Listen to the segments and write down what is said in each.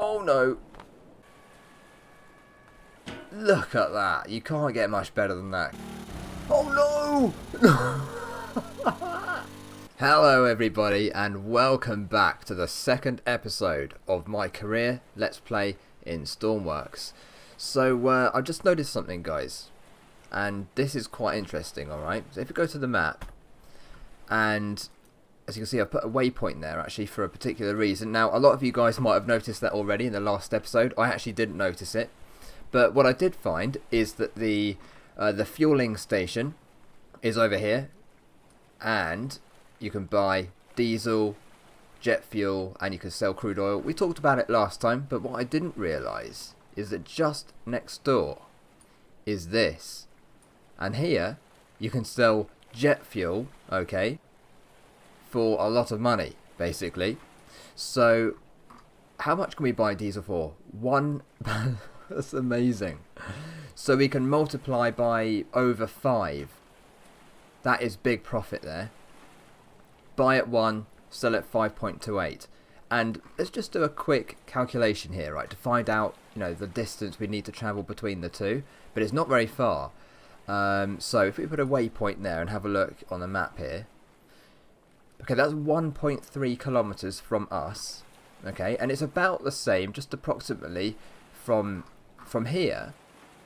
Oh no! Look at that. You can't get much better than that. Oh no! Hello everybody and welcome back to the second episode of my career Let's Play in Stormworks. So I just noticed something, guys, and this is quite interesting, alright? So if you go to the map, and as you can see, I put a waypoint there actually for a particular reason. Now, a lot of you guys might have noticed that already in the last episode. I actually didn't notice it, but what I did find is that the fueling station is over here, and you can buy diesel, jet fuel, and you can sell crude oil. We talked about it last time, but what I didn't realise is that just next door is this. And here you can sell jet fuel, okay, for a lot of money, basically. So how much can we buy diesel for? One. That's amazing. So we can multiply by over 5. That is big profit there. Buy at 1, sell at 5.28. And let's just do a quick calculation here, right, to find out, you know, the distance we need to travel between the two. But it's not very far. So if we put a waypoint there and have a look on the map here. Okay, that's 1.3 kilometers from us. Okay, and it's about the same, just approximately, from here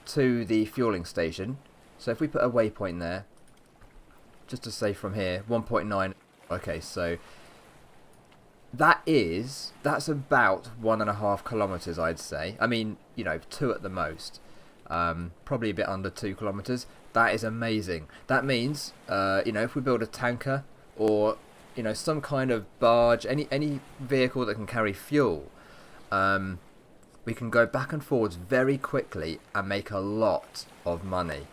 to the fueling station. So if we put a waypoint there, just to say from here, 1.9. Okay, so that's about 1.5 kilometers, I'd say. I mean, you know, 2 at the most. Probably a bit under 2 kilometers. That is amazing. That means, you know, if we build a tanker or, you know, some kind of barge, any vehicle that can carry fuel, we can go back and forwards very quickly and make a lot of money.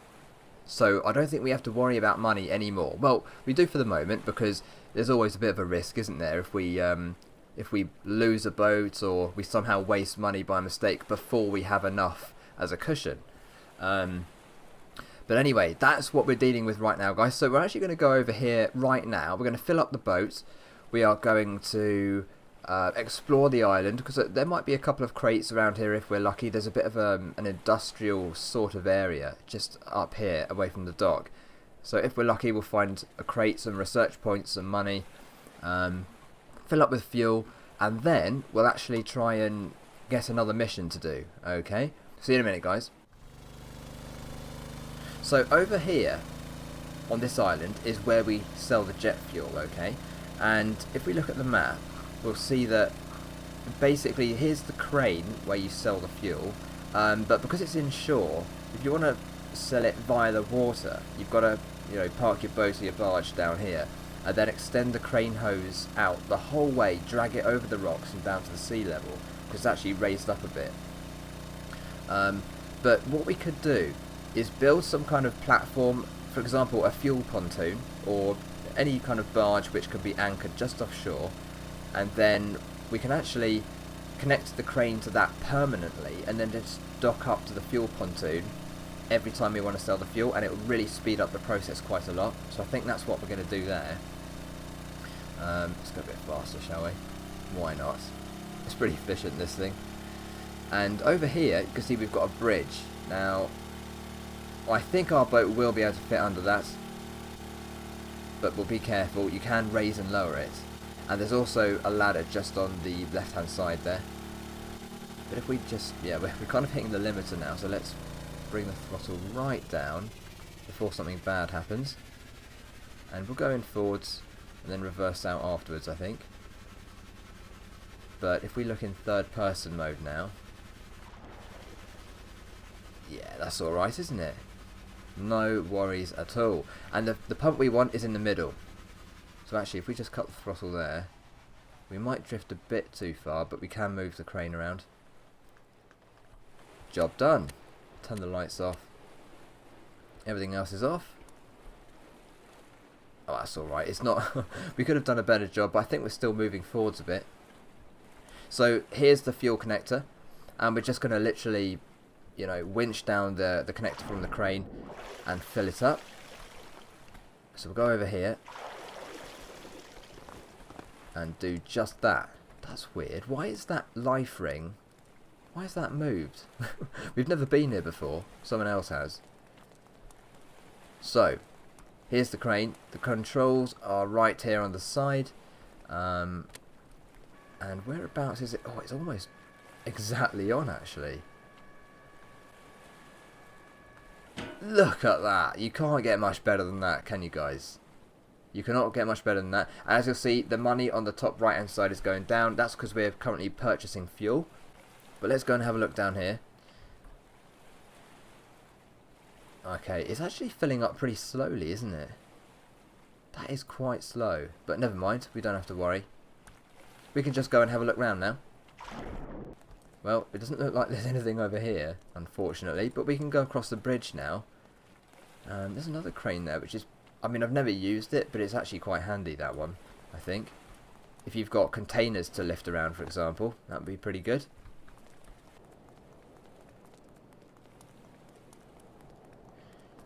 So I don't think we have to worry about money anymore. Well, we do for the moment, because there's always a bit of a risk, isn't there, if we lose a boat or we somehow waste money by mistake before we have enough as a cushion. But anyway, that's what we're dealing with right now, guys. So we're actually going to go over here right now. We're going to fill up the boat. We are going to explore the island, because there might be a couple of crates around here if we're lucky. There's a bit of an industrial sort of area just up here away from the dock. So if we're lucky, we'll find a crate, some research points, some money, fill up with fuel, and then we'll actually try and get another mission to do. Okay, see you in a minute, guys. So over here on this island is where we sell the jet fuel, okay? And if we look at the map, we'll see that basically here's the crane where you sell the fuel, but because it's inshore, if you want to sell it via the water, you've got to, you know, park your boat or your barge down here and then extend the crane hose out the whole way, drag it over the rocks and down to the sea level, because it's actually raised up a bit. But what we could do is build some kind of platform, for example a fuel pontoon or any kind of barge which could be anchored just offshore, and then we can actually connect the crane to that permanently and then just dock up to the fuel pontoon every time we want to sell the fuel, and it will really speed up the process quite a lot. So I think that's what we're going to do there. Let's go a bit faster, shall we? Why not? It's pretty efficient, this thing. And over here you can see we've got a bridge. Now I think our boat will be able to fit under that, but we'll be careful. You can raise and lower it, and there's also a ladder just on the left hand side there. But if we just, yeah, we're kind of hitting the limiter now, so let's bring the throttle right down before something bad happens, and we'll go in forwards and then reverse out afterwards, I think. But if we look in third person mode now, yeah, that's alright, isn't it? No worries at all. And the pump we want is in the middle. So actually, if we just cut the throttle there, we might drift a bit too far, but we can move the crane around. Job done. Turn the lights off. Everything else is off. Oh, that's alright. It's not... we could have done a better job, but I think we're still moving forwards a bit. So here's the fuel connector, and we're just going to literally, you know, winch down the connector from the crane and fill it up. So we'll go over here and do just that. That's weird. Why is that life ring Why has that moved? We've never been here before. Someone else has. So, here's the crane. The controls are right here on the side. And whereabouts is it? Oh, it's almost exactly on, actually. Look at that. You can't get much better than that, can you guys? You cannot get much better than that. As you'll see, the money on the top right hand side is going down. That's because we're currently purchasing fuel. But let's go and have a look down here. Okay, it's actually filling up pretty slowly, isn't it? That is quite slow. But never mind, we don't have to worry. We can just go and have a look round now. Well, it doesn't look like there's anything over here, unfortunately. But we can go across the bridge now. There's another crane there, which is... I mean, I've never used it, but it's actually quite handy, that one, I think. If you've got containers to lift around, for example, that would be pretty good.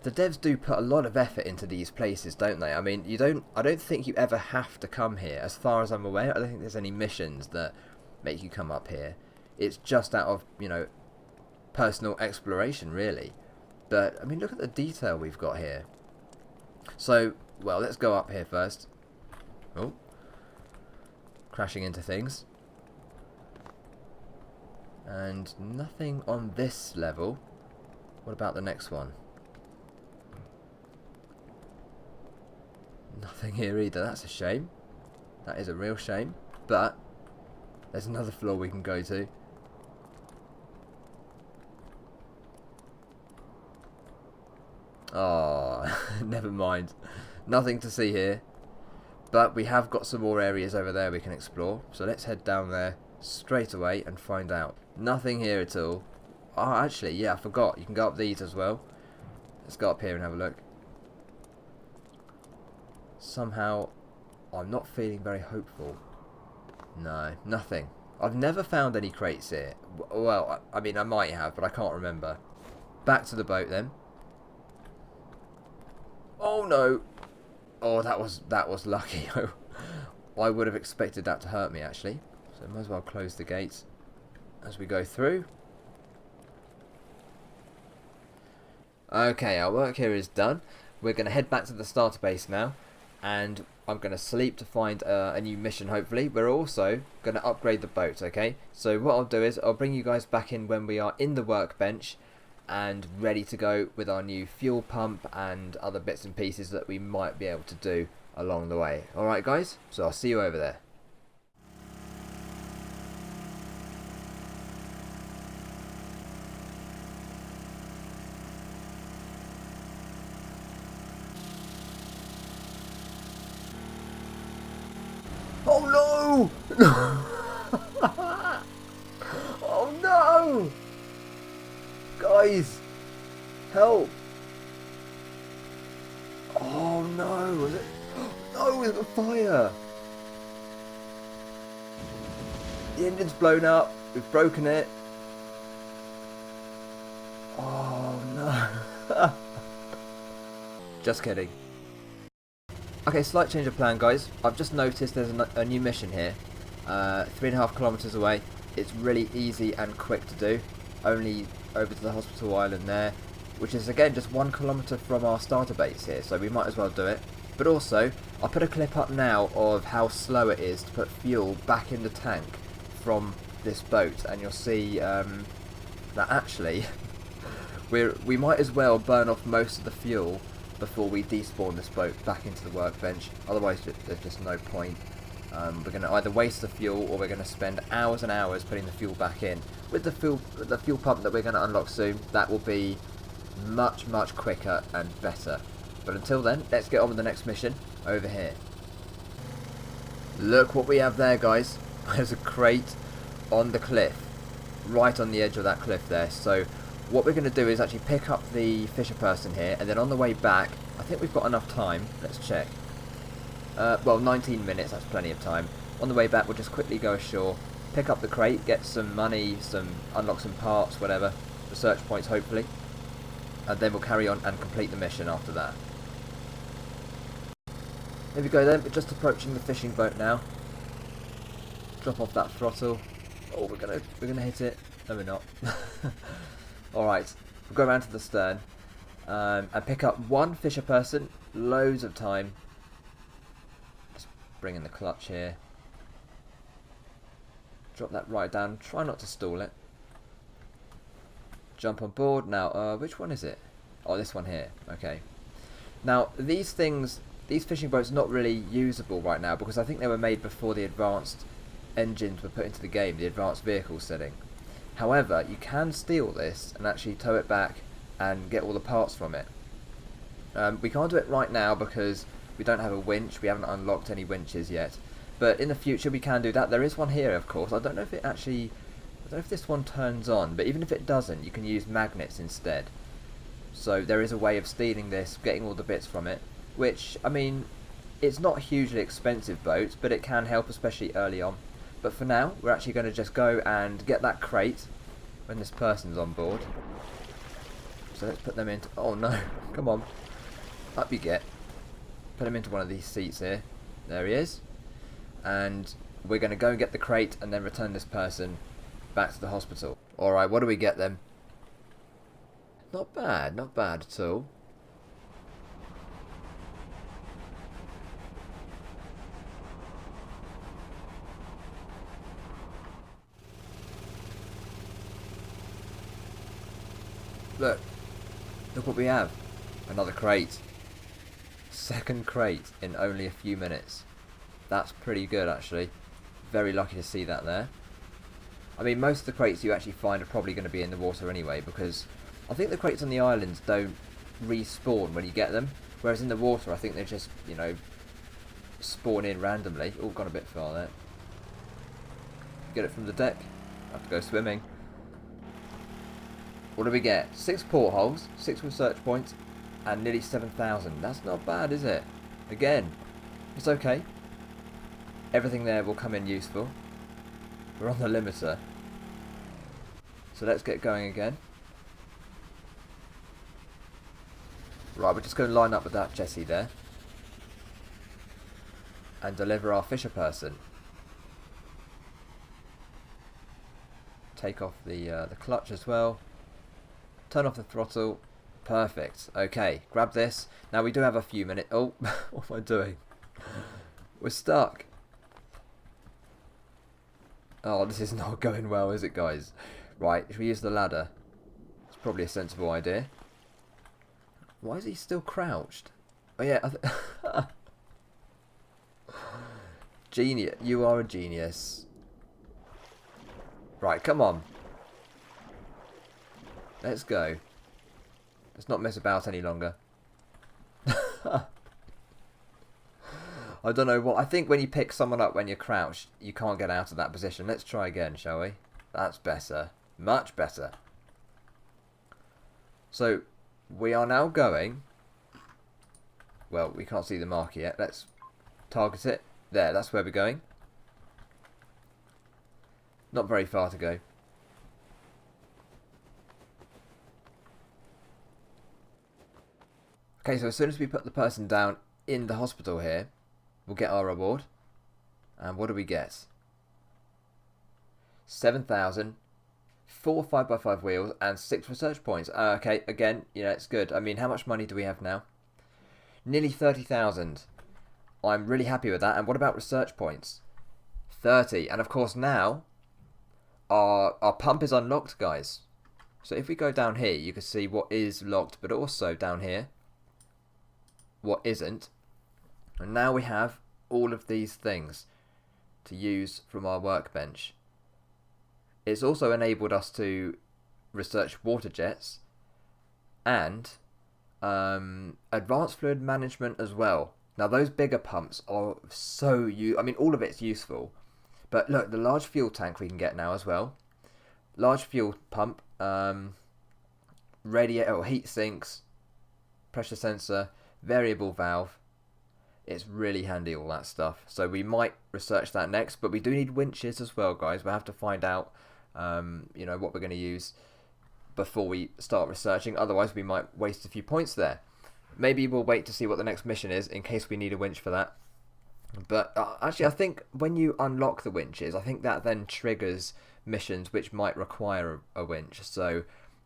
The devs do put a lot of effort into these places, don't they? I mean, I don't think you ever have to come here, as far as I'm aware. I don't think there's any missions that make you come up here. It's just out of, you know, personal exploration, really. But, I mean, look at the detail we've got here. So, well, let's go up here first. Oh. Crashing into things. And nothing on this level. What about the next one? Nothing here either. That's a shame. That is a real shame. But there's another floor we can go to. Oh, never mind. Nothing to see here. But we have got some more areas over there we can explore. So let's head down there straight away and find out. Nothing here at all. Oh, actually, yeah, I forgot. You can go up these as well. Let's go up here and have a look. Somehow, I'm not feeling very hopeful. No, nothing. I've never found any crates here. Well, I mean, I might have, but I can't remember. Back to the boat then. Oh no! Oh, that was lucky. I would have expected that to hurt me, actually. So might as well close the gates as we go through. Okay, our work here is done. We're going to head back to the starter base now. And I'm going to sleep to find a new mission, hopefully. We're also going to upgrade the boat, okay? So what I'll do is I'll bring you guys back in when we are in the workbench and ready to go with our new fuel pump and other bits and pieces that we might be able to do along the way. Alright guys, so I'll see you over there. Oh no! Oh no! Guys! Help! Oh no! Was it? No, it was a fire! The engine's blown up. We've broken it. Oh no! Just kidding. Okay, slight change of plan, guys. I've just noticed there's a new mission here. 3.5 kilometers away. It's really easy and quick to do. Only over to the hospital island there, which is again just 1 kilometer from our starter base here, so we might as well do it. But also, I'll put a clip up now of how slow it is to put fuel back in the tank from this boat, and you'll see that actually we might as well burn off most of the fuel before we despawn this boat back into the workbench. Otherwise there's just no point. We're going to either waste the fuel or we're going to spend hours and hours putting the fuel back in. With the fuel pump that we're going to unlock soon, that will be much quicker and better. But until then, let's get on with the next mission over here. Look what we have there, guys. There's a crate on the cliff, right on the edge of that cliff there. So what we're going to do is actually pick up the fisher person here, and then on the way back, I think we've got enough time. Let's check. Well, 19 minutes, that's plenty of time. On the way back, we'll just quickly go ashore, pick up the crate, get some money, unlock some parts, whatever, research points hopefully, and then we'll carry on and complete the mission after that. Here we go then, we're just approaching the fishing boat now. Drop off that throttle. Oh, we're gonna hit it. No, we're not. Alright, we'll go around to the stern and pick up one fisher person. Loads of time. Just bring in the clutch here. Drop that right down. Try not to stall it. Jump on board. Now, which one is it? Oh, this one here. Okay. Now, these fishing boats are not really usable right now because I think they were made before the advanced engines were put into the game, the advanced vehicle setting. However, you can steal this and actually tow it back and get all the parts from it. We can't do it right now because we don't have a winch. We haven't unlocked any winches yet. But in the future we can do that. There is one here, of course. I don't know if this one turns on, but even if it doesn't, you can use magnets instead. So there is a way of stealing this, getting all the bits from it, which, I mean, it's not a hugely expensive boat, but it can help, especially early on. But for now, we're actually going to just go and get that crate when this person's on board. So let's put them into... Oh no, come on. Up you get. Put him into one of these seats here. There he is. And we're going to go and get the crate and then return this person back to the hospital. Alright, what do we get then? Not bad at all. Look what we have. Another crate. Second crate in only a few minutes. That's pretty good actually. Very lucky to see that there. I mean, most of the crates you actually find are probably going to be in the water anyway, because I think the crates on the islands don't respawn when you get them, whereas in the water I think they just, you know, spawn in randomly. All gone a bit far there. Get it from the deck. Have to go swimming. What do we get? 6 portholes, 6 research points, and nearly 7,000. That's not bad, is it? Again, it's okay. Everything there will come in useful. We're on the limiter. So let's get going again. Right, we're just going to line up with that Jessie there. And deliver our fisher person. Take off the clutch as well. Turn off the throttle. Perfect. Okay, grab this. Now we do have a few minutes. Oh, what am I doing? We're stuck. Oh, this is not going well, is it, guys? Right, should we use the ladder? It's probably a sensible idea. Why is he still crouched? Oh, yeah. Genius. You are a genius. Right, come on. Let's go. Let's not mess about any longer. I don't know what. I think when you pick someone up when you're crouched, you can't get out of that position. Let's try again, shall we? That's better. Much better. So, we are now going... Well, we can't see the marker yet. Let's target it. There, that's where we're going. Not very far to go. Okay, so as soon as we put the person down in the hospital here, we'll get our reward. And what do we get? 7,000, 4 5x5 wheels, and 6 research points. Okay, again, yeah, it's good. I mean, how much money do we have now? Nearly 30,000. I'm really happy with that. And what about research points? 30. And of course now, our pump is unlocked, guys. So if we go down here, you can see what is locked, but also down here, what isn't. And now we have all of these things to use from our workbench. It's also enabled us to research water jets and advanced fluid management as well. Now those bigger pumps are so I mean, all of it's useful. But look, the large fuel tank we can get now as well. Large fuel pump, radiator or heat sinks, pressure sensor, variable valve. It's really handy, all that stuff. So we might research that next, but we do need winches as well, guys. We'll have to find out, you know, what we're going to use before we start researching. Otherwise, we might waste a few points there. Maybe we'll wait to see what the next mission is in case we need a winch for that. But actually, I think when you unlock the winches, I think that then triggers missions which might require a winch, so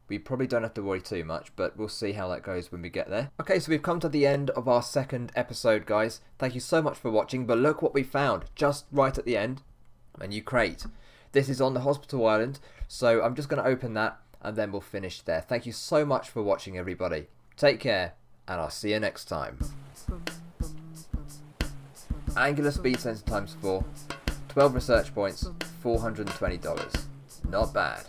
we probably don't have to worry too much, but we'll see how that goes when we get there. Okay, so we've come to the end of our second episode, guys. Thank you so much for watching, but look what we found just right at the end. A new crate. This is on the hospital island, so I'm just going to open that and then we'll finish there. Thank you so much for watching, everybody. Take care, and I'll see you next time. Angular speed sensor ×4, 12 research points, $420. Not bad.